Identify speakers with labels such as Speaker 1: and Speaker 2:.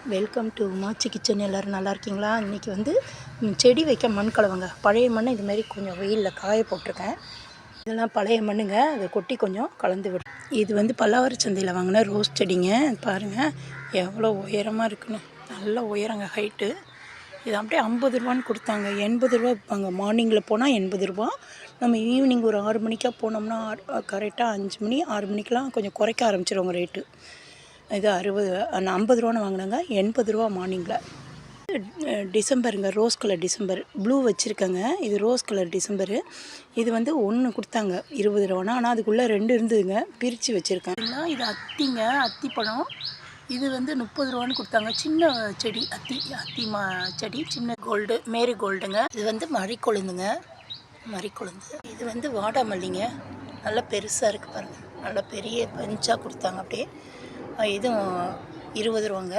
Speaker 1: Welcome to உமாச்சி kitchen. எல்லோரும் நல்லா இருக்கீங்களா? இன்றைக்கி வந்து செடி வைக்க மண் கலவைங்க. பழைய மண் இதுமாரி கொஞ்சம் வெயிலில் காய போட்டிருக்கேன். இதெல்லாம் பழைய மண்ணுங்க, அதை கொட்டி கொஞ்சம் கலந்து விடும். இது வந்து பல்லாவர சந்தையில் வாங்கின ரோஸ் செடிங்க. பாருங்கள் எவ்வளோ உயரமாக இருக்குன்னு. நல்ல உயரங்க, ஹைட்டு. இது அப்படியே 50 ரூபான்னு கொடுத்தாங்க. 80 ரூபா விற்பாங்க. மார்னிங்கில் போனால் 80 ரூபா. நம்ம ஈவினிங் ஒரு 6 மணிக்காக போனோம்னா கரெக்டாக 5 மணி 6 மணிக்கெலாம் கொஞ்சம் குறைக்க ஆரம்பிச்சிருவாங்க ரேட்டு. இது 50 ரூபான்னு வாங்கினாங்க. 80 ரூபா மார்னிங்கில். டிசம்பருங்க, ரோஸ் கலர் டிசம்பர். ப்ளூ வச்சுருக்கேங்க. இது ரோஸ் கலர் டிசம்பரு. இது வந்து ஒன்று கொடுத்தாங்க 20 ரூபானா. ஆனால் அதுக்குள்ளே 2 இருந்ததுங்க, பிரித்து வச்சுருக்கேன். இது அத்திங்க, அத்திப்பழம். இது வந்து 30 ரூபான்னு கொடுத்தாங்க. சின்ன செடி, அத்தி செடி, சின்ன கோல்டு, மேரி கோல்டுங்க. இது வந்து மறிக்கொழுந்துங்க, மறிக்கொழுந்து. இது வந்து வாடாமல்லிங்க, நல்லா பெருசாக இருக்குது பாருங்கள். நல்லா பெரிய பஞ்சாக கொடுத்தாங்க அப்படியே. இதுவும் 20 ரூபாங்க.